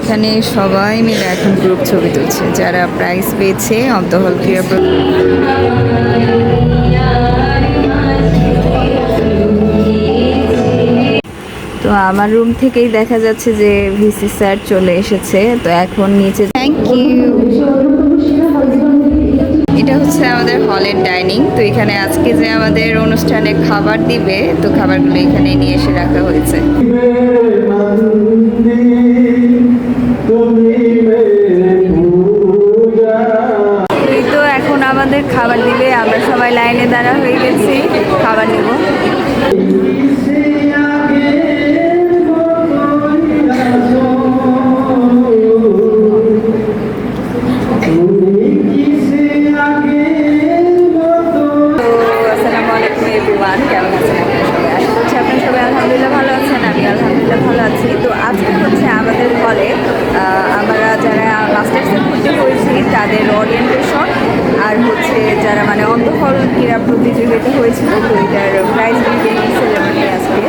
এখানে সবাই মিলে এখন গ্রুপ ছবি তুলছে যারা প্রাইজ পেয়েছে অন্তহল ক্রীড়া তো আমার রুম থেকেই দেখা যাচ্ছে যে ভিসি স্যার চলে এসেছে। তো এখন নিচে থ্যাংক ইউ। এটা হচ্ছে আমাদের হলের ডাইনিং। তো এখানে আজকে যে আমাদের অনুষ্ঠানে খাবার দিবে, তো খাবারগুলো এখানে নিয়ে এসে রাখা হয়েছে। তো এখন আমাদের খাবার দিবে, আমরা সবাই লাইনে দাঁড়া হয়ে গেছি, খাবার নেব। আলহামদুলিল্লাহ ভালো আছেন, আমি আলহামদুলিল্লাহ ভালো আছি। তো আজকে হচ্ছে আমাদের হলে আমরা যারা মাস্টার্সে ভর্তি হয়েছি তাদের ওরিয়েন্টেশন, আর হচ্ছে যারা মানে অন্তহল ক্রীড়া প্রতিযোগিতা হয়েছিল তো এটার প্রাইজ গিভিং সেরেমনি আজকে।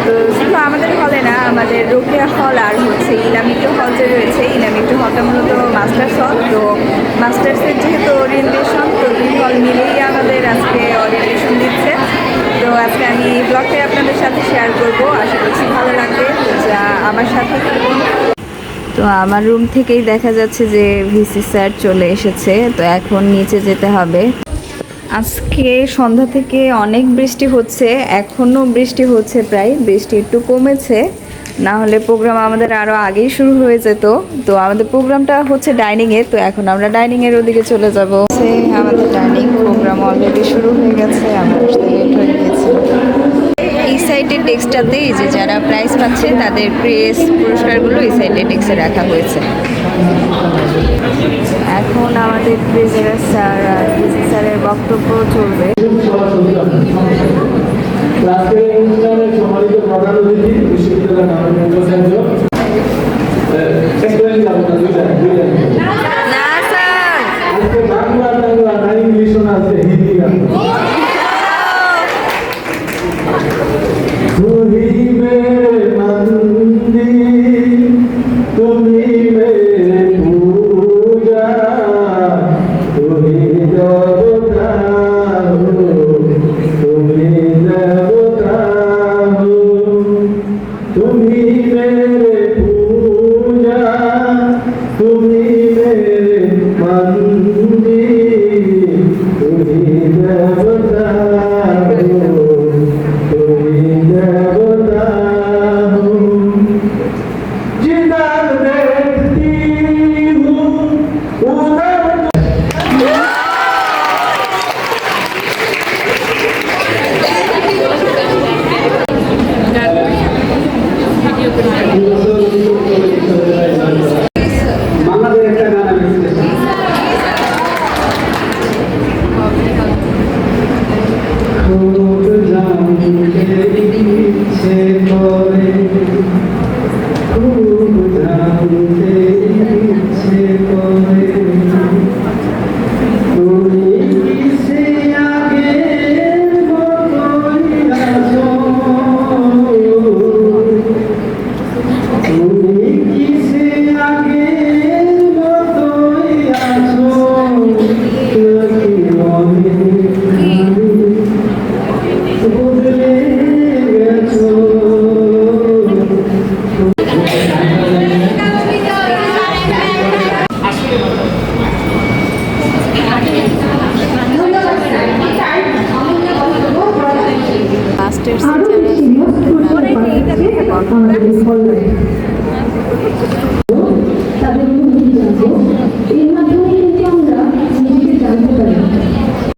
তো শুধু আমাদের হলে না, আমাদের রোকেয়া হল আর হচ্ছে ইলামিটো হল যে রয়েছে, ইলামিটো হলটা মূলত মাস্টার্স হল। তো মাস্টার্সের যেহেতু ওরিয়েন্টেশন, তো দুই হল মিলেই আমাদের আজকে ওরিয়েন্টেশন দিচ্ছে। তো আজকে আমি এই ব্লগটাই আপনাদের সাথে শেয়ার করব, আশা করছি ভালো লাগবে। যা আমার সাথে থাকুন। তো আমার রুম থেকেই দেখা যাচ্ছে যে ভিসি স্যার চলে এসেছে। তো এখন নিচে যেতে হবে। আজকে সন্ধ্যা থেকে অনেক বৃষ্টি হচ্ছে, এখনও বৃষ্টি হচ্ছে, প্রায় বৃষ্টি একটু কমেছে, না হলে প্রোগ্রাম আমাদের আরও আগেই শুরু হয়ে যেত। তো আমাদের প্রোগ্রামটা হচ্ছে ডাইনিংয়ে, তো এখন আমরা ডাইনিংয়ের ওদিকে চলে যাব। আমাদের ডাইনিং প্রোগ্রাম অলরেডি শুরু হয়ে গেছে, আমরা আসতে লেট হয়ে গেছে। এই সাইডের ডেস্কটাতে এই যে যারা প্রাইজ পাচ্ছে তাদের প্রেস পুরস্কারগুলো এই সাইডের ডেস্কে রাখা হয়েছে। এখন আমাদের প্রেজারার স্যার আর ভিসি স্যারের বক্তব্য চলবে।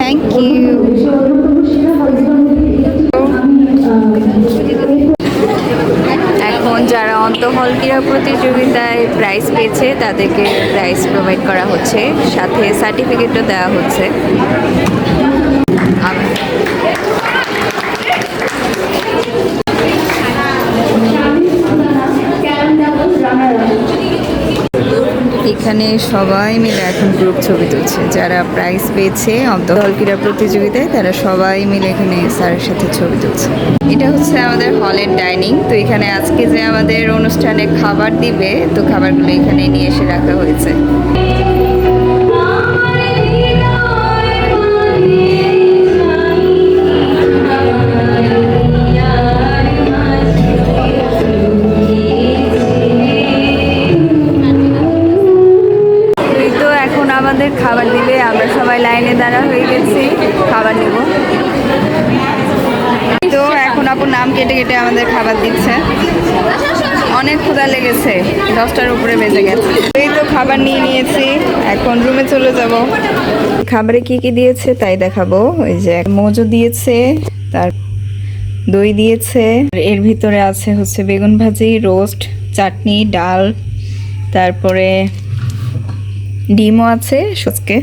Thank you. এখন যারা অন্তহল ক্রীড়া প্রতিযোগিতায় প্রাইজ পেয়েছে তাদেরকে প্রাইজ প্রোভাইড করা হচ্ছে, সাথে সার্টিফিকেটও দেওয়া হচ্ছে। এখানে সবাই মিলে এখন গ্রুপ ছবি তুলছে, যারা প্রাইজ পেয়েছে দল ক্রীড়া প্রতিযোগিতায় তারা সবাই মিলে এখানে স্যারের সাথে ছবি তুলছে। এটা হচ্ছে আমাদের হলের ডাইনিং। তো এখানে আজকে যে আমাদের অনুষ্ঠানে খাবার দিবে, তো খাবারগুলো এখানে নিয়ে এসে রাখা হয়েছে। আমাদের খাবার দিবে, আমরা সবাই লাইনে দাঁড়া হয়ে গেছি, খাবার নেব। তো এখন আপুর নাম কেটে কেটে আমাদের খাবার দিচ্ছে। অনেক ক্ষুধা লেগেছে, 10টার উপরে বেজে গেছে। এই তো খাবার নিয়ে নিয়েছি, এখন রুমে চলে যাব। খাবারে কি কি দিয়েছে তাই দেখাবো। ওই যে মজু দিয়েছে, তার দই দিয়েছে, এর ভিতরে আছে হচ্ছে বেগুন ভাজি, রোস্ট, চাটনি, ডাল, তারপরে ডিমও আছে সচকে।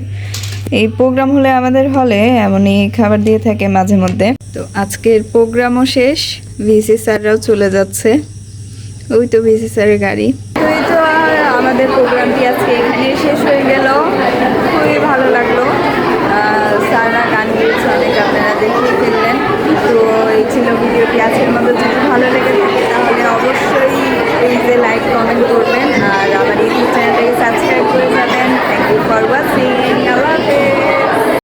এই প্রোগ্রাম হলে আমাদের হলে এমনই খাবার দিয়ে থাকে মাঝে মধ্যে। তো আজকের প্রোগ্রামও শেষ, ভিসি স্যাররাও চলে যাচ্ছে। ওই তো ভিসি স্যারের গাড়ি। তো এই তো আমাদের প্রোগ্রামটি আজকে এখানে শেষ হয়ে গেল। খুবই ভালো লাগলো, স্যাররা গান গেয়েছে অনেক, আপনারা দেখিয়ে ফেললেন। তো এই ছিল ভিডিওটি। আজকের মতো যদি ভালো লেগে থাকে তাহলে অবশ্যই পেজে লাইক কমেন্ট করবেন, আর আমার ইউটিউব চ্যানেলটাকে সাবস্ক্রাইব করে যাবেন। Thank you for watching. Allah হাফেজ।